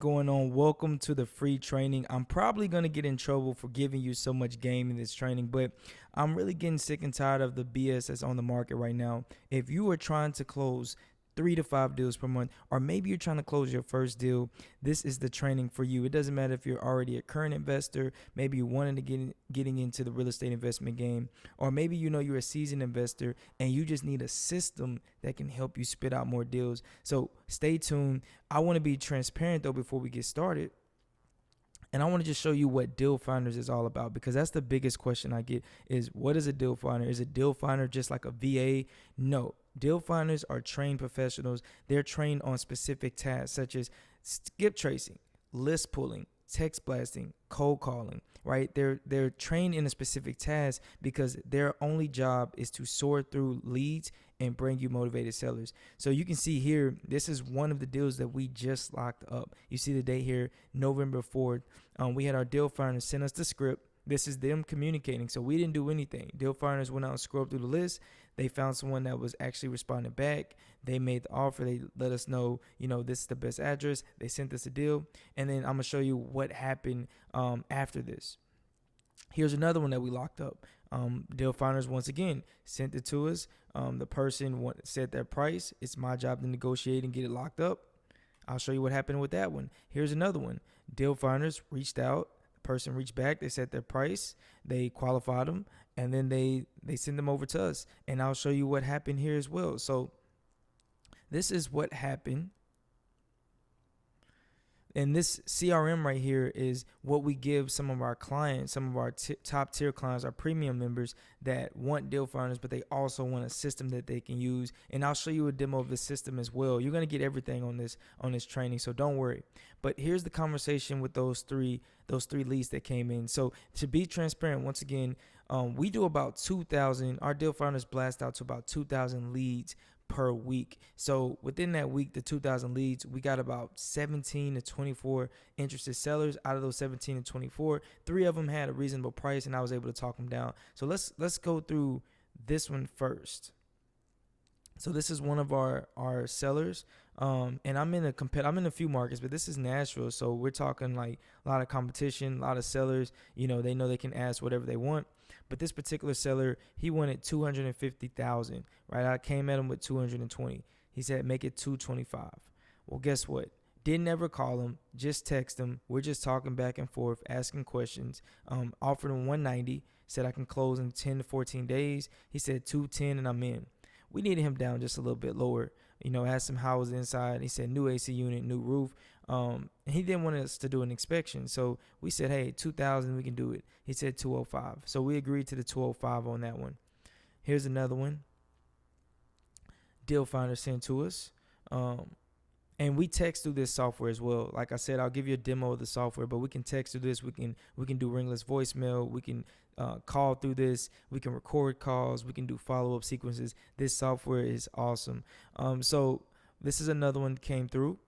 Going on? Welcome to the free training. I'm probably going to get in trouble for giving you so much game in this training, but I'm really getting sick and tired of the BS that's on the market right now. If you are trying to close 3 to 5 deals per month, or maybe you're trying to close your first deal, this is the training for you. It doesn't matter if you're already a current investor, maybe you wanted to getting into the real estate investment game, or maybe you're a seasoned investor and you just need a system that can help you spit out more deals. So stay tuned. I want to be transparent though before we get started. And I want to just show you what Dealfinders is all about, because that's the biggest question I get is, what is a deal finder? Is a deal finder just like a VA? No. Deal finders are trained professionals. They're trained on specific tasks such as skip tracing, list pulling, text blasting, cold calling, right? They're trained in a specific task because their only job is to sort through leads and bring you motivated sellers. So you can see here, this is one of the deals that we just locked up. You see the date here, November 4th. We had our deal finder send us the script. This is them communicating. So we didn't do anything. Deal finders went out and scrubbed through the list. They found someone that was actually responding back. They made the offer. They let us know, this is the best address. They sent us a deal. And then I'm going to show you what happened after this. Here's another one that we locked up. Deal finders, once again, sent it to us. The person said their price. It's my job to negotiate and get it locked up. I'll show you what happened with that one. Here's another one. Deal finders reached out. The person reached back. They set their price. They qualified them. And then they send them over to us. And I'll show you what happened here as well. So this is what happened. And this CRM right here is what we give some of our clients, some of our top tier clients, our premium members that want deal finders, but they also want a system that they can use. And I'll show you a demo of the system as well. You're going to get everything on this training, so don't worry. But here's the conversation with those three leads that came in. So to be transparent, once again, we do about 2,000. Our deal finders blast out to about 2,000 leads per week. So within that week, the 2,000 leads, we got about 17 to 24 interested sellers. Out of those 17 to 24, 3 of them had a reasonable price, and I was able to talk them down. So let's go through this one first. So this is one of our sellers, and I'm in a few markets, but this is Nashville, so we're talking like a lot of competition, a lot of sellers. They know they can ask whatever they want. But this particular seller, he wanted 250,000, right? I came at him with 220. He said, make it 225. Well, guess what? Didn't ever call him, just text him. We're just talking back and forth, asking questions. Offered him 190, said I can close in 10 to 14 days. He said 210 and I'm in. We needed him down just a little bit lower. Asked him how it was inside. He said new AC unit, new roof. And he didn't want us to do an inspection. So we said, hey, 2,000, we can do it. He said 205. So we agreed to the 205 on that one. Here's another one. Dealfinder sent to us. And we text through this software as well. Like I said, I'll give you a demo of the software, but we can text through this. We can do ringless voicemail. We can call through this. We can record calls. We can do follow-up sequences. This software is awesome. So this is another one that came through.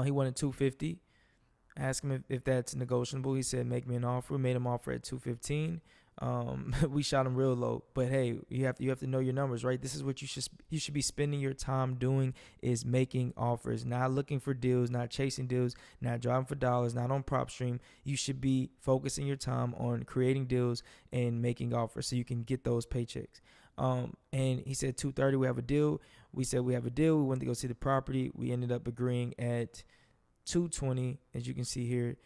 He wanted 250. Asked him if that's negotiable. He said, make me an offer. We made him offer at 215. We shot him real low, but hey, you have to know your numbers, right? This is what you should be spending your time doing, is making offers, not looking for deals, not chasing deals, not driving for dollars, not on prop stream. You should be focusing your time on creating deals and making offers so you can get those paychecks. And he said 230, we have a deal. We said we have a deal. We went to go see the property. We ended up agreeing at 220, as you can see here.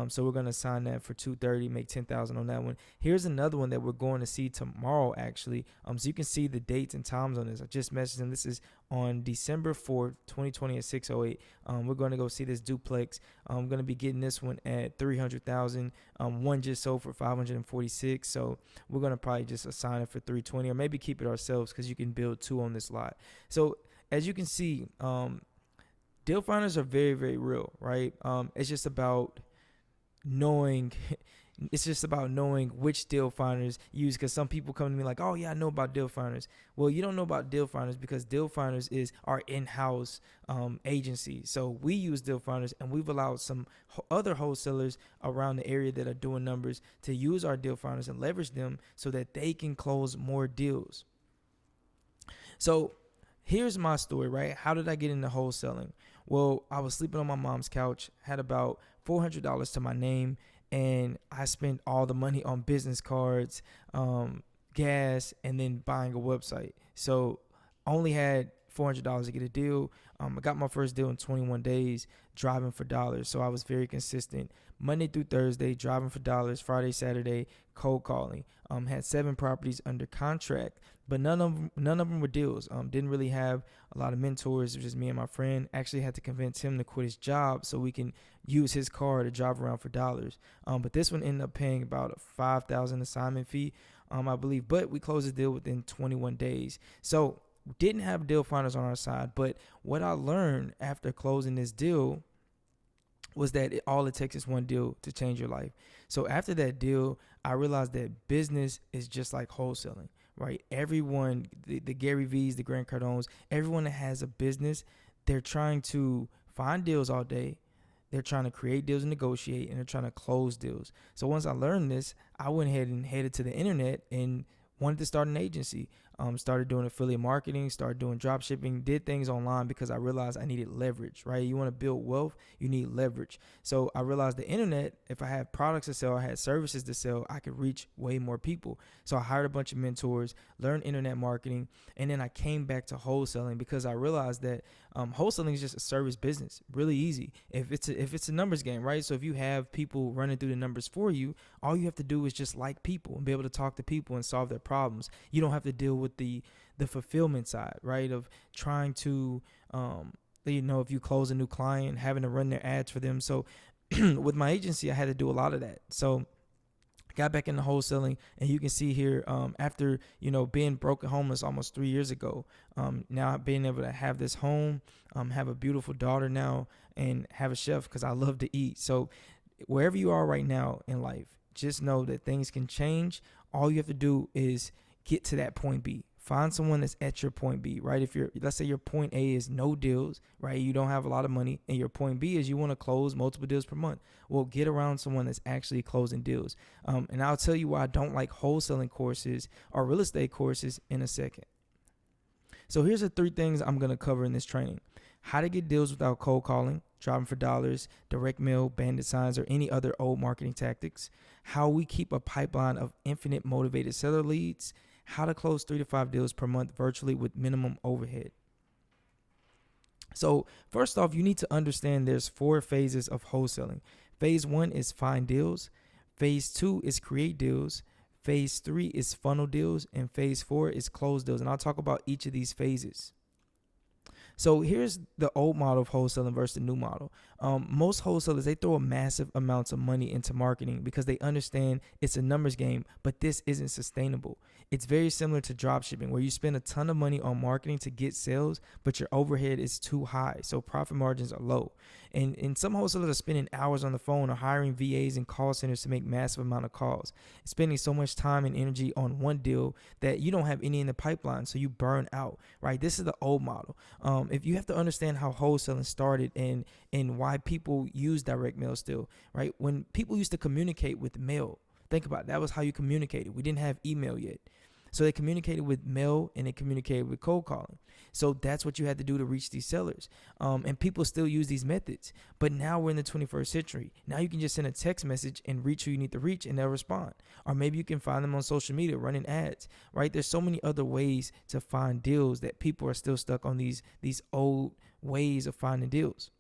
So we're going to sign that for 230, make 10,000 on that one. Here's another one that we're going to see tomorrow, actually. So you can see the dates and times on this. I just messaged him. This is on December 4th, 2020 at 6:08. We're going to go see this duplex. I'm going to be getting this one at 300,000. One just sold for 546. So we're going to probably just assign it for 320, or maybe keep it ourselves because you can build 2 on this lot. So as you can see, deal finders are very, very real, right? It's just about knowing which deal finders use, because some people come to me like, oh yeah, I know about deal finders. Well, you don't know about deal finders because deal finders is our in-house agency. So we use deal finders, and we've allowed some other wholesalers around the area that are doing numbers to use our deal finders and leverage them so that they can close more deals. So here's my story, right? How did I get into wholesaling? Well, I was sleeping on my mom's couch, had about $400 to my name, and I spent all the money on business cards, gas, and then buying a website. So only had $400 to get a deal. I got my first deal in 21 days, driving for dollars. So I was very consistent. Monday through Thursday, driving for dollars. Friday, Saturday, cold calling. Had 7 properties under contract, but none of them were deals. Didn't really have a lot of mentors. It was just me and my friend. Actually had to convince him to quit his job so we can use his car to drive around for dollars. But this one ended up paying about a $5,000 assignment fee, I believe. But we closed the deal within 21 days. So didn't have deal finders on our side. But what I learned after closing this deal was that all it takes is one deal to change your life. So after that deal, I realized that business is just like wholesaling, right? Everyone, the Gary V's, the Grant Cardones, everyone that has a business, they're trying to find deals all day. They're trying to create deals and negotiate, and they're trying to close deals. So once I learned this, I went ahead and headed to the internet and wanted to start an agency. Started doing affiliate marketing, started doing drop shipping, did things online because I realized I needed leverage, right? You want to build wealth, you need leverage. So I realized the internet, if I had products to sell, I had services to sell, I could reach way more people. So I hired a bunch of mentors, learned internet marketing, and then I came back to wholesaling because I realized that wholesaling is just a service business, really easy. If it's a numbers game, right? So if you have people running through the numbers for you, all you have to do is just like people and be able to talk to people and solve their problems. You don't have to deal with the fulfillment side, right? Of trying to, if you close a new client, having to run their ads for them. So with my agency, I had to do a lot of that. So got back into wholesaling, and you can see here, after, being broke and homeless almost 3 years ago, now being able to have this home, have a beautiful daughter now, and have a chef because I love to eat. So wherever you are right now in life, just know that things can change. All you have to do is get to that point B. Find someone that's at your point B, right? Let's say your point A is no deals, right? You don't have a lot of money, and your point B is you want to close multiple deals per month. Well, get around someone that's actually closing deals. And I'll tell you why I don't like wholesaling courses or real estate courses in a second. So here's the 3 things I'm going to cover in this training: how to get deals without cold calling, driving for dollars, direct mail, bandit signs, or any other old marketing tactics; how we keep a pipeline of infinite motivated seller leads; how to close 3 to 5 deals per month virtually with minimum overhead. So first off, you need to understand there's 4 phases of wholesaling. Phase 1 is find deals. Phase 2 is create deals. Phase 3 is funnel deals. And phase 4 is close deals. And I'll talk about each of these phases. So here's the old model of wholesaling versus the new model. Most wholesalers, they throw a massive amounts of money into marketing because they understand it's a numbers game, but this isn't sustainable. It's very similar to drop shipping, where you spend a ton of money on marketing to get sales, but your overhead is too high, so profit margins are low. And some wholesalers are spending hours on the phone or hiring VAs and call centers to make massive amount of calls, spending so much time and energy on one deal that you don't have any in the pipeline, so you burn out, right? This is the old model. If you have to understand how wholesaling started and why people use direct mail still, right? When people used to communicate with mail, think about it, that was how you communicated. We didn't have email yet. So they communicated with mail and they communicated with cold calling. So that's what you had to do to reach these sellers. And people still use these methods. But now we're in the 21st century. Now you can just send a text message and reach who you need to reach, and they'll respond. Or maybe you can find them on social media running ads, right? There's so many other ways to find deals that people are still stuck on these old ways of finding deals.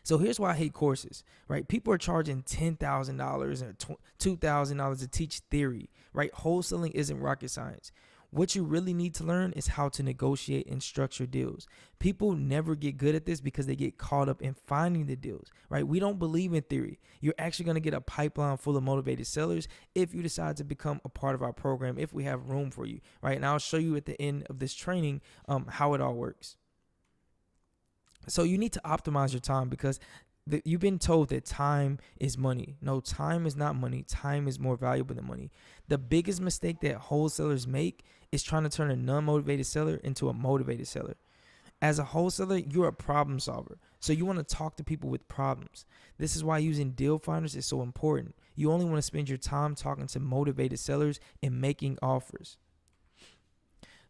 So here's why I hate courses, right? People are charging $10,000 or $2,000 to teach theory, right? Wholesaling isn't rocket science. What you really need to learn is how to negotiate and structure deals. People never get good at this because they get caught up in finding the deals, right? We don't believe in theory. You're actually going to get a pipeline full of motivated sellers if you decide to become a part of our program, if we have room for you, right? And I'll show you at the end of this training how it all works. So you need to optimize your time because you've been told that time is money. No, time is not money. Time is more valuable than money. The biggest mistake that wholesalers make is trying to turn a non-motivated seller into a motivated seller. As a wholesaler, you're a problem solver. So you want to talk to people with problems. This is why using Dealfinders is so important. You only want to spend your time talking to motivated sellers and making offers.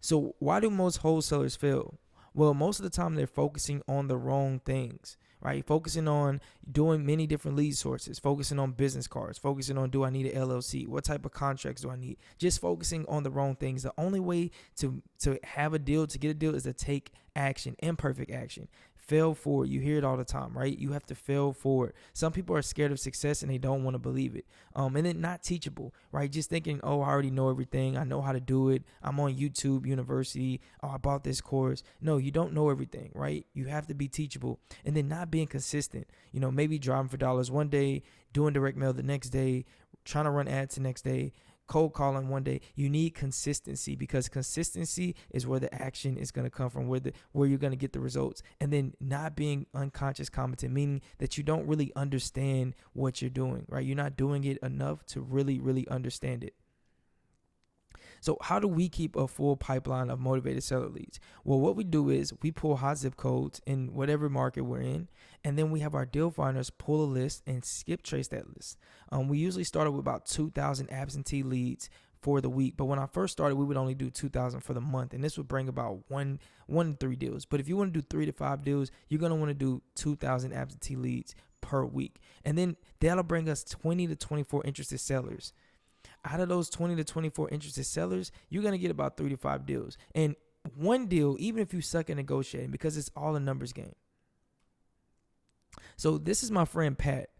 So why do most wholesalers fail? Well, most of the time they're focusing on the wrong things, right? Focusing on doing many different lead sources, focusing on business cards, focusing on, do I need an LLC? What type of contracts do I need? Just focusing on the wrong things. The only way to have a deal, to get a deal, is to take action, imperfect action. Fail forward. You hear it all the time, right? You have to fail forward. Some people are scared of success and they don't want to believe it. And then not teachable, right? Just thinking, oh, I already know everything. I know how to do it. I'm on YouTube University. Oh, I bought this course. No, you don't know everything, right? You have to be teachable. And then not being consistent. Maybe driving for dollars one day, doing direct mail the next day, trying to run ads the next day, cold calling one day. You need consistency, because consistency is where the action is going to come from, where you're going to get the results. And then not being unconscious competent, meaning that you don't really understand what you're doing, right? You're not doing it enough to really, really understand it. So how do we keep a full pipeline of motivated seller leads? Well, what we do is we pull hot zip codes in whatever market we're in, and then we have our deal finders pull a list and skip trace that list. We usually started with about 2,000 absentee leads for the week, but when I first started, we would only do 2,000 for the month, and this would bring about one to 3 deals. But if you want to do 3 to 5 deals, you're going to want to do 2,000 absentee leads per week, and then that'll bring us 20 to 24 interested sellers. Out of those 20 to 24 interested sellers, you're going to get about 3 to 5 deals. And one deal, even if you suck at negotiating, because it's all a numbers game. So this is my friend Pat.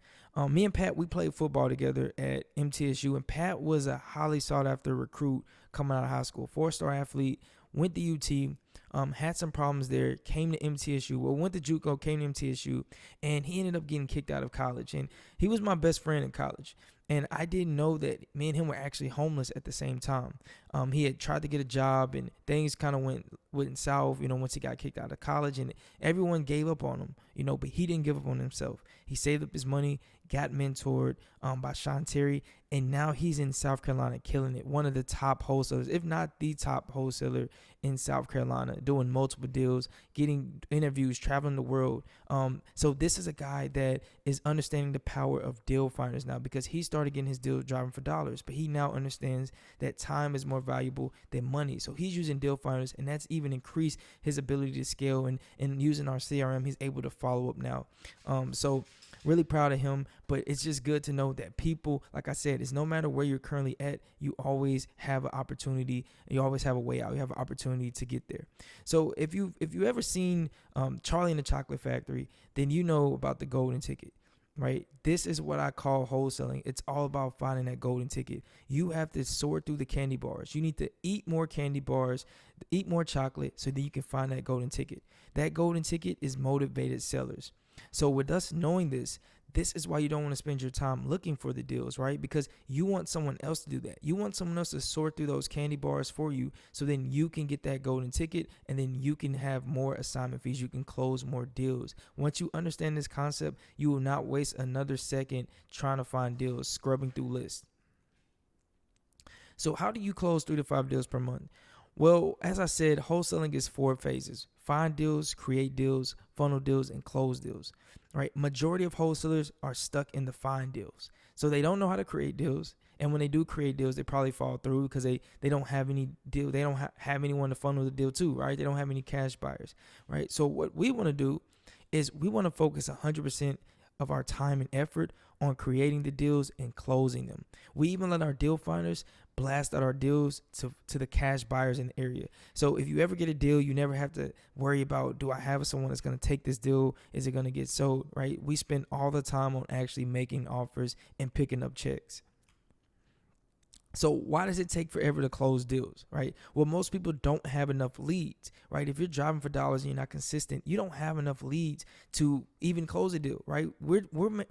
Me and Pat, we played football together at MTSU, and Pat was a highly sought after recruit coming out of high school, 4-star athlete, went to UT, had some problems there, came to MTSU, went to JUCO, came to MTSU, and he ended up getting kicked out of college. And he was my best friend in college. And I didn't know that me and him were actually homeless at the same time. He had tried to get a job, and things kind of went south, once he got kicked out of college, and everyone gave up on him, but he didn't give up on himself. He saved up his money, got mentored by Sean Terry, and now he's in South Carolina killing it. One of the top wholesalers, if not the top wholesaler in South Carolina, doing multiple deals, getting interviews, traveling the world. So this is a guy that is understanding the power of deal finders now, because he started getting his deal driving for dollars, but he now understands that time is more valuable than money. So he's using deal finders, and that's even increased his ability to scale, and using our CRM, he's able to follow up now. So really proud of him, but it's just good to know that people, like I said, it's no matter where you're currently at, you always have an opportunity, you always have a way out, you have an opportunity to get there. So if you ever seen Charlie and the Chocolate Factory, then you know about the golden ticket, right? This is what I call wholesaling. It's all about finding that golden ticket. You have to sort through the candy bars. You need to eat more candy bars, eat more chocolate, so that you can find that golden ticket. That golden ticket is motivated sellers. So with us knowing this is why you don't want to spend your time looking for the deals, right? Because you want someone else to do that. You want someone else to sort through those candy bars for you, so then you can get that golden ticket, and then you can have more assignment fees. You can close more deals. Once you understand this concept, you will not waste another second trying to find deals, scrubbing through lists. So how do you close 3 to 5 deals per month? Well, as I said, wholesaling is 4 phases: find deals, create deals, funnel deals, and close deals, right? Majority of wholesalers are stuck in the find deals. So they don't know how to create deals. And when they do create deals, they probably fall through because they don't have any deal. They don't have anyone to funnel the deal to, right? They don't have any cash buyers, right? So what we want to do is we want to focus 100% of our time and effort on creating the deals and closing them. We even let our deal finders blast out our deals to the cash buyers in the area. So if you ever get a deal, you never have to worry about, do I have someone that's going to take this deal? Is it going to get sold, right? We spend all the time on actually making offers and picking up checks. So why does it take forever to close deals, right? Well, most people don't have enough leads, right? If you're driving for dollars and you're not consistent, you don't have enough leads to even close a deal, right? We're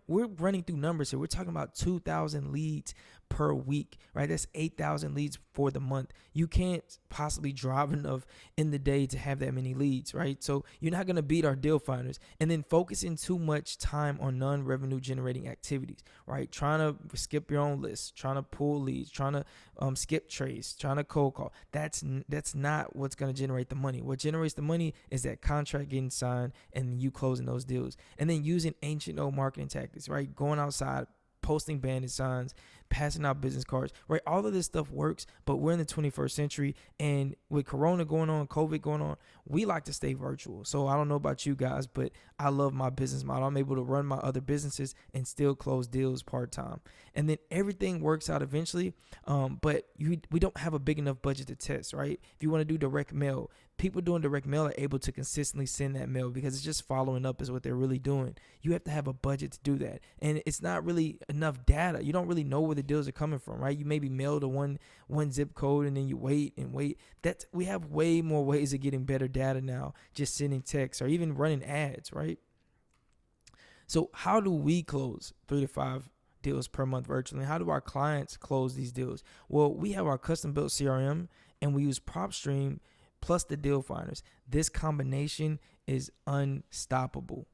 running through numbers here. We're talking about 2,000 leads per week, right? That's 8,000 leads for the month. You can't possibly drive enough in the day to have that many leads, right? So you're not going to beat our deal finders. And then focusing too much time on non-revenue generating activities, right? Trying to skip your own list, trying to pull leads, trying to skip trades, trying to cold call. That's not what's going to generate the money. What generates the money is that contract getting signed and you closing those deals. And then using ancient old marketing tactics, right? Going outside, posting bandit signs, passing out business cards, right? All of this stuff works, but we're in the 21st century, and with Corona going on, COVID going on, we like to stay virtual. So I don't know about you guys, but I love my business model. I'm able to run my other businesses and still close deals part-time. And then everything works out eventually, but we don't have a big enough budget to test, right? If you want to do direct mail, people doing direct mail are able to consistently send that mail because it's just following up is what they're really doing. You have to have a budget to do that. And it's not really enough data. You don't really know where the deals are coming from, right? You maybe mail to one zip code and then you wait and wait. We have way more ways of getting better data now, just sending texts or even running ads, right? So how do we close 3 to 5 deals per month virtually? How do our clients close these deals? Well, we have our custom built CRM and we use PropStream plus the Dealfinders. This combination is unstoppable.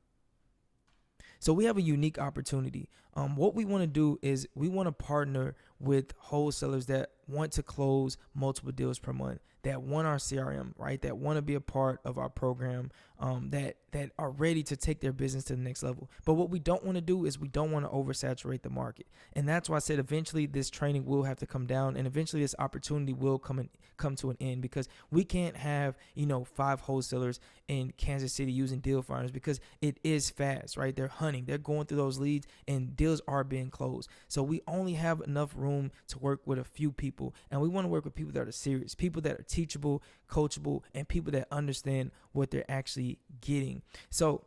So we have a unique opportunity. What we want to do is we want to partner with wholesalers that want to close multiple deals per month, that want our CRM, right? That want to be a part of our program, that are ready to take their business to the next level. But what we don't want to do is we don't want to oversaturate the market. And that's why I said eventually this training will have to come down, and eventually this opportunity will come to an end, because we can't have 5 wholesalers in Kansas City using Dealfinders, because it is fast, right? They're hunting, they're going through those leads, and deals are being closed. So we only have enough room to work with a few people, and we want to work with people that are serious, people that are teachable, coachable, and people that understand what they're actually getting. So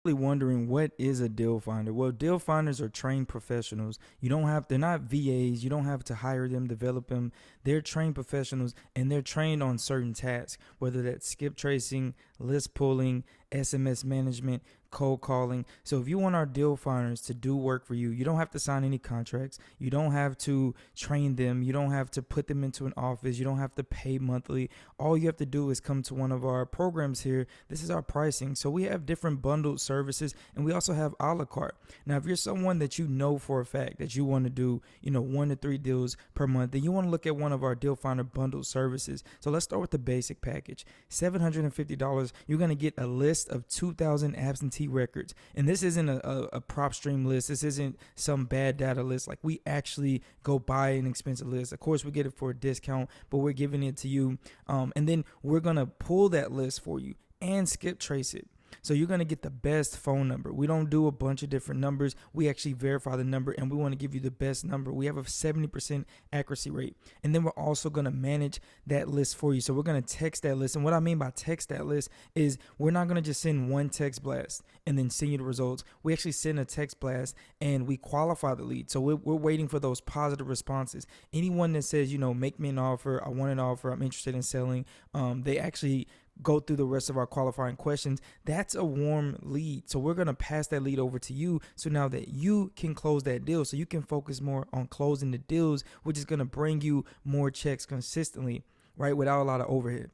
wondering, what is a deal finder? Well, deal finders are trained professionals. They're not VAs. You don't have to hire them, develop them. They're trained professionals, and they're trained on certain tasks, whether that's skip tracing, list pulling, SMS management, cold calling. So if you want our deal finders to do work for you, you don't have to sign any contracts. You don't have to train them. You don't have to put them into an office. You don't have to pay monthly. All you have to do is come to one of our programs here. This is our pricing. So we have different bundled services, and we also have a la carte. Now, if you're someone that you know for a fact that you want to do, 1 to 3 deals per month, then you want to look at one of our deal finder bundled services. So let's start with the basic package. $750. You're going to get a list of 2,000 absentee records. And this isn't a PropStream list. This isn't some bad data list. Like, we actually go buy an expensive list. Of course, we get it for a discount, but we're giving it to you. And then we're going to pull that list for you and skip trace it. So you're going to get the best phone number. We don't do a bunch of different numbers. We actually verify the number, and we want to give you the best number. We have a 70% accuracy rate. And then we're also going to manage that list for you. So we're going to text that list. And what I mean by text that list is we're not going to just send one text blast and then send you the results. We actually send a text blast and we qualify the lead. So we're waiting for those positive responses. Anyone that says, make me an offer, I want an offer, I'm interested in selling, they actually go through the rest of our qualifying questions. That's a warm lead. So we're going to pass that lead over to you, so now that you can close that deal, so you can focus more on closing the deals, which is going to bring you more checks consistently, right, without a lot of overhead.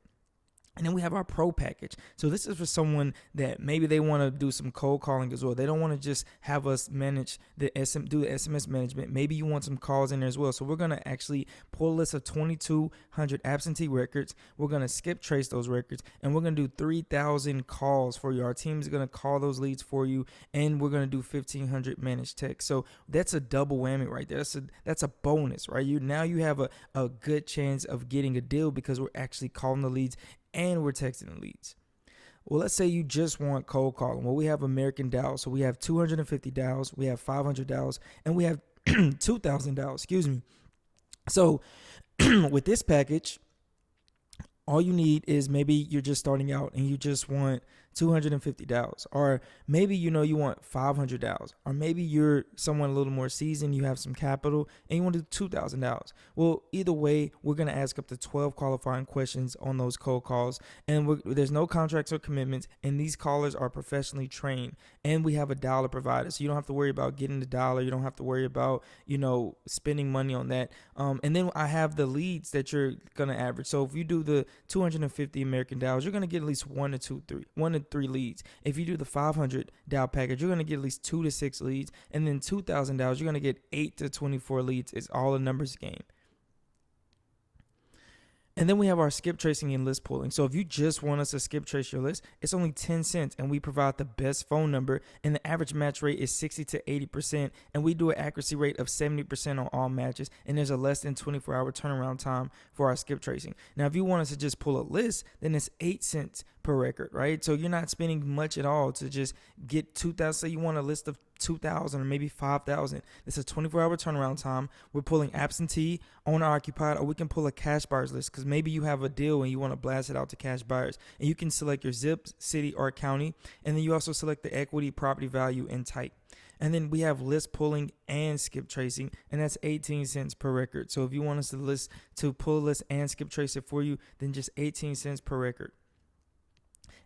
And then we have our pro package. So this is for someone that maybe they want to do some cold calling as well. They don't want to just have us manage do the SMS management. Maybe you want some calls in there as well. So we're going to actually pull a list of 2,200 absentee records. We're going to skip trace those records, and we're going to do 3,000 calls for you. Our team is going to call those leads for you, and we're going to do 1,500 managed texts. So that's a double whammy right there. That's a bonus, right? Now you have a good chance of getting a deal, because we're actually calling the leads and we're texting the leads. Well, let's say you just want cold calling. Well, we have American dials. So we have 250 dials, we have 500 dials, and we have 2,000 dials, excuse me. So with this package, all you need is, maybe you're just starting out and you just want 250 dials, or maybe you want 500 dials, or maybe you're someone a little more seasoned, you have some capital, and you want to do 2,000 dials. Well, either way, we're going to ask up to 12 qualifying questions on those cold calls, and there's no contracts or commitments, and these callers are professionally trained, and we have a dialer provider, so you don't have to worry about getting the dialer, you don't have to worry about spending money on that. And then I have the leads that you're going to average. So if you do the 250 American dials, you're going to get at least 1 to 3 leads. If you do the 500 dial package, you're going to get at least 2 to 6 leads. And then 2,000 dials, you're going to get 8 to 24 leads. It's all a numbers game. And then we have our skip tracing and list pulling. So if you just want us to skip trace your list, it's only 10 cents and we provide the best phone number, and the average match rate is 60 to 80%, and we do an accuracy rate of 70% on all matches, and there's a less than 24-hour turnaround time for our skip tracing. Now if you want us to just pull a list, then it's 8 cents per record, right? So you're not spending much at all to just get 2,000. Say you want a list of 2,000 or maybe 5,000. This is a 24-hour turnaround time. We're pulling absentee, owner occupied, or we can pull a cash buyers list because maybe you have a deal and you want to blast it out to cash buyers. And you can select your zip, city, or county. And then you also select the equity, property value, and type. And then we have list pulling and skip tracing, and that's 18 cents per record. So if you want us to pull a list and skip trace it for you, then just 18 cents per record.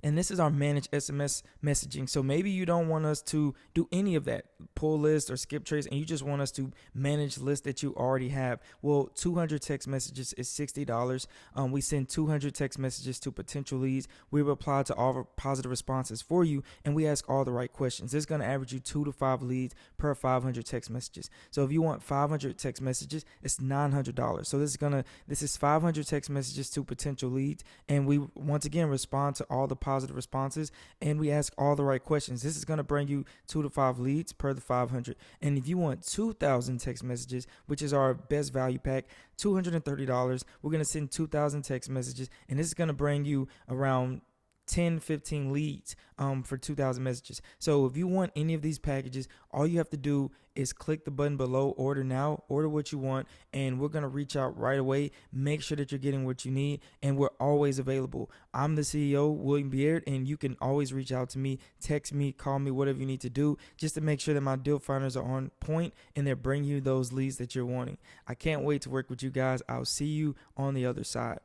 And this is our managed SMS messaging. So maybe you don't want us to do any of that, pull list or skip trace, and you just want us to manage lists that you already have. Well, 200 text messages is $60. We send 200 text messages to potential leads. We reply to all positive responses for you, and we ask all the right questions. This is going to average you 2 to 5 leads per 500 text messages. So if you want 500 text messages, it's $900. So this is 500 text messages to potential leads, and we once again respond to all the positive responses, and we ask all the right questions. This is going to bring you 2 to 5 leads per the 500. And if you want 2,000 text messages, which is our best value pack, $230, we're going to send 2,000 text messages, and this is going to bring you around 10-15 leads for 2,000 messages. So if you want any of these packages, all you have to do is click the button below, order now, order what you want, and we're going to reach out right away. Make sure that you're getting what you need, and we're always available. I'm the CEO, William Beard, and you can always reach out to me, text me, call me, whatever you need to do, just to make sure that my deal finders are on point and they're bringing you those leads that you're wanting. I can't wait to work with you guys. I'll see you on the other side.